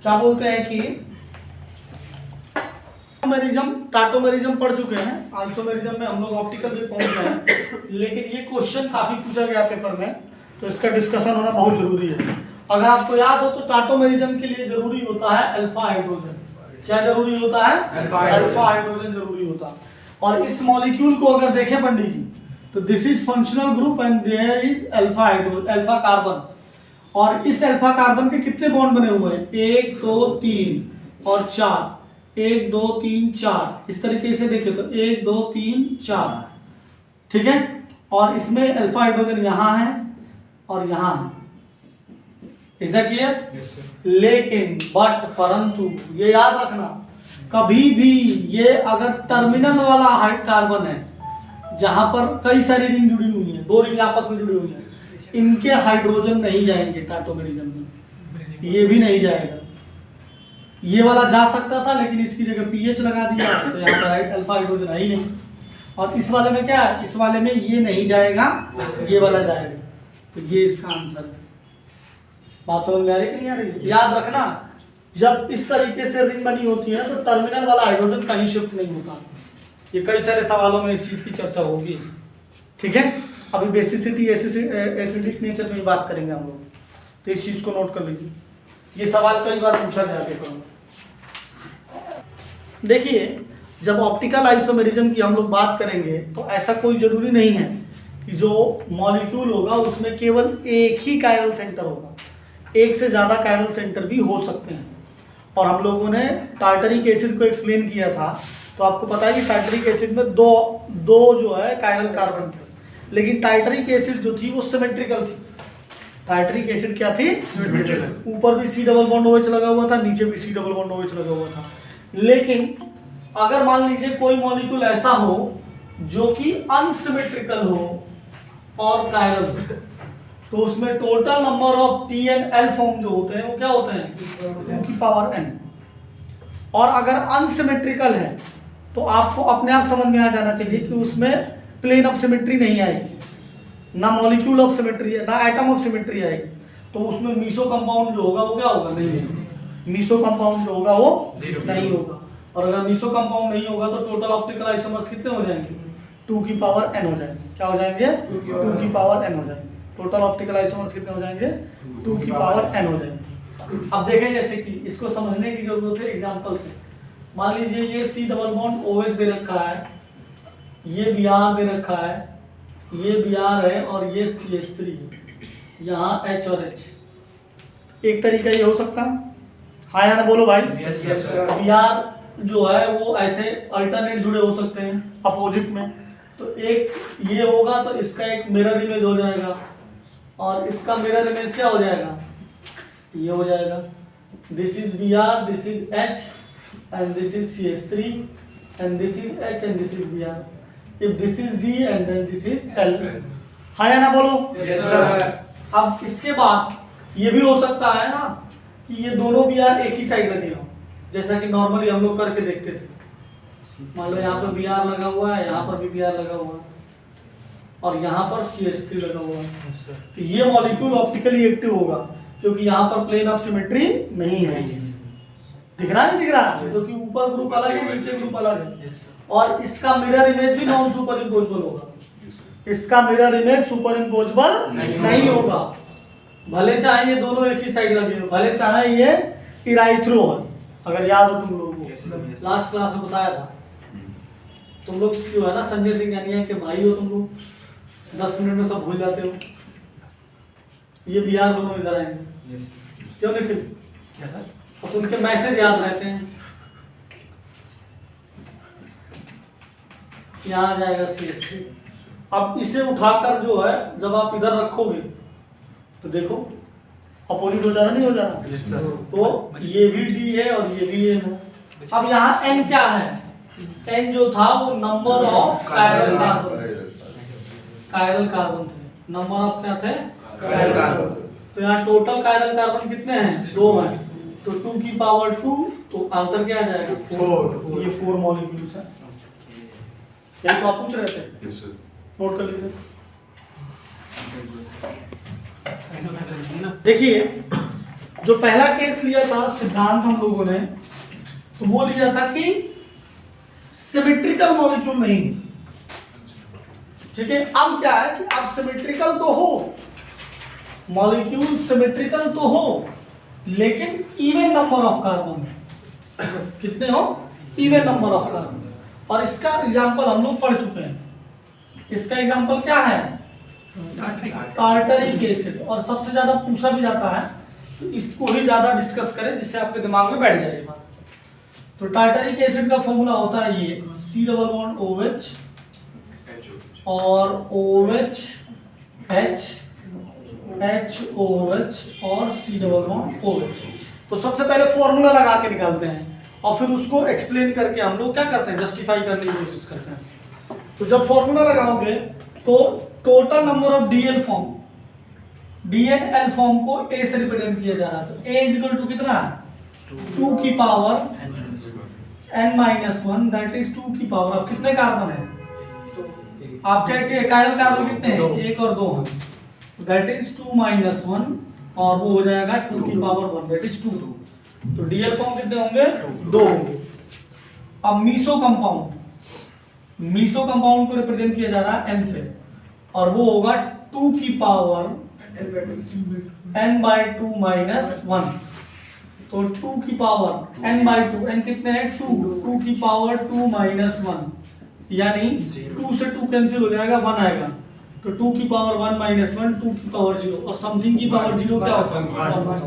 क्या बोलते हैं कि टाटोमेरिज्म पढ़ चुके हैं, आइसोमेरिज्म में हम लोग ऑप्टिकल भी पहुंच गए हैं, लेकिन ये क्वेश्चन काफी पूछा गया पेपर में, तो इसका डिस्कशन होना बहुत जरूरी है। अगर आपको याद हो तो टाटोमेरिज्म के लिए जरूरी होता है अल्फा हाइड्रोजन। क्या जरूरी होता है? अल्फा हाइड्रोजन जरूरी होता है। और इस मॉलिक्यूल को अगर देखें पंडित जी, तो this is functional group and there is alpha carbon. और इस अल्फा कार्बन के कितने बॉन्ड बने हुए हैं? 1 2 3 और 4, 1 2 3 4, इस तरीके से देखें तो 1 2 3 4, ठीक है। और इसमें अल्फा हाइड्रोजन यहाँ है और यहाँ है। Is that clear? लेकिन परंतु ये याद रखना, कभी भी ये अगर टर्मिनल वाला कार्बन है जहां पर कई सारी रिंग जुड़ी हुई हैं, 2 रिंग आपस में जुड़ी हुई हैं, इनके हाइड्रोजन नहीं जाएंगे टाटोमेरिज्म में, ये भी नहीं जाएगा। ये वाला जा सकता था लेकिन इसकी जगह पीएच लगा दिया, तो यहाँ पर अल्फा हाइड्रोजन है ही नहीं। और इस वाले में क्या है? इस वाले में ये नहीं जाएगा, ये वाला जाएगा। तो ये इसका आंसर है। बात समझ में आ रही कि नहीं आ रही? याद रखना, जब इस तरीके से रिंग बनी होती है तो टर्मिनल वाला हाइड्रोजन कहीं शिफ्ट नहीं होता। ये कई सारे सवालों में इस चीज की चर्चा होगी, ठीक है। अभी बेसिसिटी एसिडिक नेचर में बात करेंगे हम लोग, तो इस चीज को नोट कर लीजिए। ये सवाल कई बार पूछा गया पेपर में। देखिए, जब ऑप्टिकल आइसोमेरिज्म की हम लोग बात करेंगे तो ऐसा कोई जरूरी नहीं है कि जो मॉलिक्यूल होगा उसमें केवल एक ही कायरल सेंटर होगा, एक से ज़्यादा कायरल सेंटर भी हो सकते हैं। और हम लोगों ने टार्टरिक एसिड को एक्सप्लेन किया था, तो आपको पता है कि टार्टरिक एसिड में दो जो है कायरल कार्बन थे, लेकिन टार्टरिक एसिड जो थी वो सिमेट्रिकल थी। टार्टरिक एसिड क्या थी? सिमेट्रिकल। ऊपर भी C डबल बॉन्ड OH लगा हुआ था, नीचे भी C डबल बॉन्ड OH लगा हुआ था। लेकिन अगर मान लीजिए कोई मॉलिक्यूल ऐसा हो जो कि अनसिमेट्रिकल हो और कायरल हो, तो उसमें total number of P and L form जो होते हैं वो क्या होते हैं? 2 की पावर n। और अगर अनसिमेट्रिकल है तो आपको अपने आप समझ में आ जाना चाहिए कि उसमें प्लेन ऑफ सिमेट्री नहीं आएगी, ना मॉलिक्यूल ऑफ सिमेट्री है, ना एटम ऑफ सिमेट्री आएगी। तो उसमें मीसो कंपाउंड जो होगा वो क्या होगा? नहीं होगा। मीसो कंपाउंड जो होगा वो नहीं होगा। और अगर मीसो कंपाउंड नहीं होगा तो टोटल ऑप्टिकल आइसोमर्स कितने हो जाएंगे? 2 की पावर n हो जाएंगे। क्या हो जाएंगे? 2 की पावर n हो जाएंगे। टोटल ऑप्टिकल आइसोमर्स कितने हो जाएंगे? 2 की पावर n हो जाएंगे। अब देखें, जैसे कि इसको समझने की जरूरत है एग्जांपल से। मान लीजिए ये C डबल बॉन्ड OH दे रखा है, ये Br दे रखा है, ये Br है और ये CH3 है, यहाँ H और H। एक तरीका ये हो सकता है, हाँ या ना बोलो भाई? Br जो है वो ऐसे अल्टरनेट जुड़े हो सकते हैं अपोजिट में। तो एक ये होगा तो इसका एक मिरर इमेज हो जाएगा, और इसका मिरर इमेज क्या हो जाएगा? ये हो जाएगा। This is Br, this is H and this is CH3 and this is H and this is Br. If this is D and then this is L. हाँ या ना बोलो? Yes sir. अब इसके बाद ये भी हो सकता है ना कि ये दोनों Br एक ही साइड लगे हो, जैसा कि नॉर्मली हम लोग करके देखते थे। मान लो यहाँ पर Br लगा हुआ है, यहाँ पर भी Br लगा हुआ है, और यहाँ पर CH3 लगा हुआ है। तो ये मॉलिक्यूल ऑप्टिकली एक्टिव होगा क्योंकि यहाँ पर प्लेन ऑफ सिमेट्री नहीं है। दिख रहा नहीं दिख रहा? क्योंकि ऊपर ग्रुप अलग है, नीचे ग्रुप अलग है। और इसका मिरर इमेज भी नॉन सुपर इम्पोजेबल होगा। इसका मिरर इमेज सुपर इम्पोजेबल नहीं होगा, भले चाहे ये दोनों एक ही साइड लगे हो, भले चाहे ये इराइथ्रो हो। अगर याद हो तुम लोगों को, लास्ट क्लास में बताया था। तुम लोग जो है ना संजय सिंह यानी के भाई हो, तुम लोग 10 मिनट में सब भूल जाते हो। ये Br दोनों इधर आएंगे, क्यों निखिल? क्या सर? बस उनके मैसेज याद रहते हैं। यहाँ आ जाएगा CH3। अब इसे उठाकर जो है जब आप इधर रखोगे तो देखो अपोजिट हो जाना, नहीं हो जाना? yes, तो ये भी D है और ये भी N है। अब यहाँ N क्या है? N जो था वो नंबर ऑफ कायरल कार्बन थे। नंबर ऑफ क्या थे? Chiral carbon. तो यहाँ टोटल कायरल कार्बन कितने हैं? 2 हैं। तो 2 की पावर 2, तो आंसर क्या आ जाएगा? 4। ये 4 मॉलिक्यूल्स हैं। यही तो आप पूछ रहे थे? नोट कर लीजिए। देखिए, जो पहला केस लिया था सिद्धांत हम लोगों ने, तो वो लिया था कि सिमेट्रिकल मॉलिक्यूल नहीं, ठीक है। अब क्या है कि अब सिमेट्रिकल तो हो, मॉलिक्यूल सिमेट्रिकल तो हो, लेकिन इवन नंबर ऑफ कार्बन, कितने हो, इवन नंबर ऑफ कार्बन। और इसका एग्जांपल हम लोग पढ़ चुके हैं। इसका एग्जांपल क्या है, टार्टरिक एसिड। और सबसे ज्यादा पूछा भी जाता है, तो इसको ही ज्यादा डिस्कस करें जिससे आपके दिमाग में बैठ जाए बात। तो टार्टरिक एसिड का फॉर्मूला होता है ये C डबल बॉन्ड OH और OH H HOH और C डबल बॉन्ड OH। तो सबसे पहले फॉर्मूला लगा के निकालते हैं और फिर उसको एक्सप्लेन करके हम लोग क्या करते हैं, जस्टिफाई करने की कोशिश करते हैं। तो जब फॉर्मूला लगाओगे तो total number of DL form, DNL form को A से रिप्रेजेंट किया जा रहा है। तो A इज इक्वल टू कितना है, 2 की पावर n-1, दैट इज 2 की पावर। अब कितने कार्बन है आपके कायरल कार्बन कितने हैं, 1 और 2 हैं, दैट इज 2 - 1 और वो हो जाएगा 2 की पावर 1, दैट इज 2। तो डीएल फॉर्म कितने होंगे, 2 होंगे। अब मीसो कंपाउंड, मीसो कंपाउंड को रिप्रेजेंट किया जा रहा है M से और वो होगा 2 की पावर n/2 - 1। तो 2 की पावर n/2, n कितने हैं 2, 2 की पावर 2 - 1 यानी 2 से 2 कैंसिल हो जाएगा, 1 आएगा। तो 2 की पावर 1 - 1, 2 की पावर 0 और समथिंग की पावर 0 क्या होता है,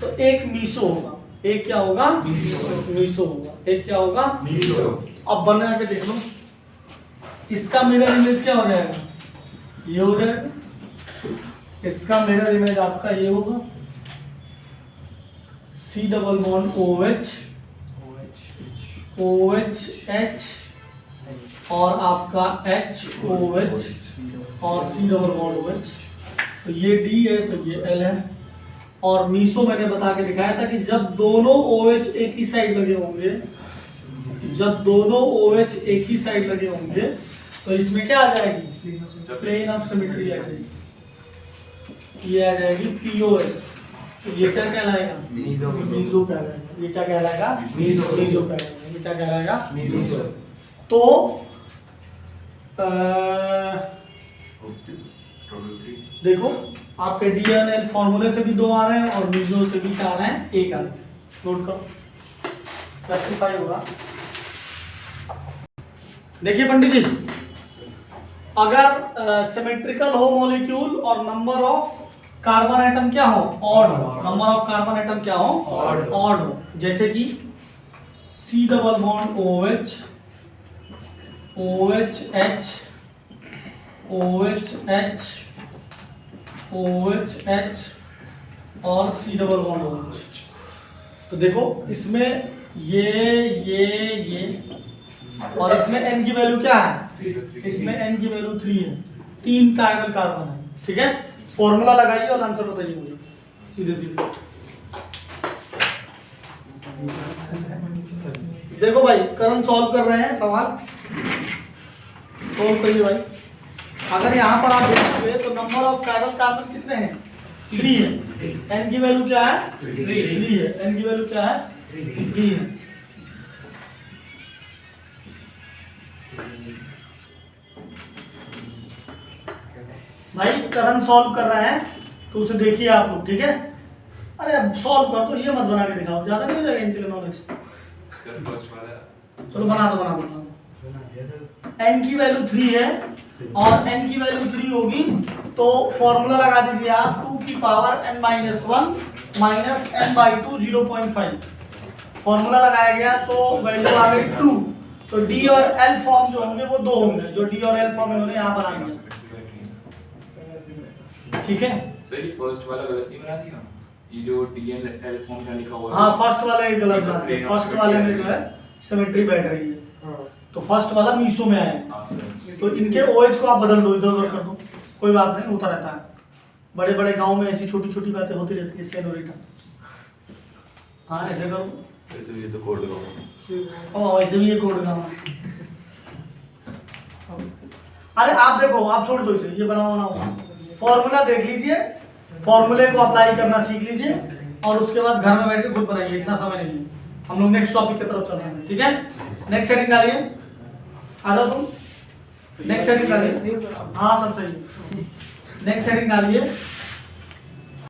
तो एक मीसो होगा। एक क्या होगा, मीसो होगा। एक क्या होगा, मीसो। अब बना के देख लो, इसका मिरर इमेज क्या हो जाएगा, ये हो जाएगा। इसका मिरर इमेज आपका ये होगा C double bond OH H और आपका HOH और C डबल बॉन्ड OH। तो ये D है तो ये L है। और मीसो मैंने बता के दिखाया था कि जब दोनों OH एक ही साइड लगे होंगे, जब दोनों OH एक ही साइड लगे होंगे तो इसमें क्या आ जाएगी, प्लेन ऑफ सिमेट्री आ जाएगी, ये आ जाएगी POS। तो ये क्या कहलाएगा, मीसो कहलाएगा। ये क्या कहलाएगा, मीसो कहलाएगा। ये क्या कहलाएगा, मीसो। तो देखो आपके DNL फॉर्मूले से भी 2 आ रहे हैं और मीसो से भी क्या आ रहे हैं, 1 आ रहे हैं। नोट करो, जस्टिफाई होगा। देखिए पंडित जी, अगर सिमेट्रिकल हो मॉलिक्यूल और नंबर ऑफ कार्बन एटम क्या हो, ऑड हो, नंबर ऑफ कार्बन एटम क्या हो, ऑड हो, जैसे कि C double bond OH OH OH और C डबल बॉन्ड OH। तो देखो इसमें ये और इसमें n की वैल्यू क्या है, इसमें n की वैल्यू 3 है, 3 कायरल कार्बन है, ठीक है। फॉर्मूला लगाइए और आंसर बताइए मुझे सीधे सीधे। देखो भाई करण सॉल्व कर रहे हैं, सवाल सॉल्व करिए भाई। अगर यहाँ पर आप देखोगे तो नंबर ऑफ कायरल कार्बन कितने हैं, 3 है। n की वैल्यू क्या है, 3 है। n की वैल्यू क्या है, 3 है। भाई करण सॉल्व कर रहे हैं तो उसे देखिए आप लोग, ठीक है। अरे अब सॉल्व कर दो, ये मत बना के दिखाओ, ज्यादा नहीं हो जाएगा इनके लिए नॉलेज। चलो बना दो। n की वैल्यू 3 है और n की वैल्यू 3 होगी तो फॉर्मूला लगा दीजिए आप, 2 की power n-1 minus n/2 0.5। Formula लगाया गया तो वैल्यू आ गई 2। तो D और L फॉर्म जो होंगे वो 2 होंगे, जो D और L फॉर्म इन्होंने यहाँ बना दिया, ठीक है। सही, फर्स्ट वाला गलत नहीं बना दिया, ये जो DNL फॉर्म यहाँ लिखा हुआ है। हाँ फर्स्ट वाला एक गलत था, फर्स्ट वाले में जो है सिमेट्री बैठ रही है, तो फर्स्ट वाला मीसो में आया। तो इनके OH को आप बदल दो, इधर उधर कर दो, कोई बात नहीं, होता रहता है। बड़े बड़े गांव में ऐसी छोटी छोटी बातें होती रहती है, सेनोरिटा। हाँ ऐसे करो, ऐसे ये तो कोड लगाओ, वैसे भी ये कोड गाँव। अरे आप देखो, आप छोड़ दो इसे, ये बनाओ ना, फॉर्मूला देख लीजिए, फॉर्मूले को अप्लाई करना सीख लीजिए, और उसके बाद घर में बैठ के खुद बनाइए, इतना समय नहीं है, हम लोग नेक्स्ट टॉपिक की तरफ चल रहे हैं, ठीक है। नेक्स्ट सेटिंग डालिए, आ जाओ तुम, नेक्स्ट सेटिंग डालिए, हाँ सब सही है, नेक्स्ट सेटिंग डालिए।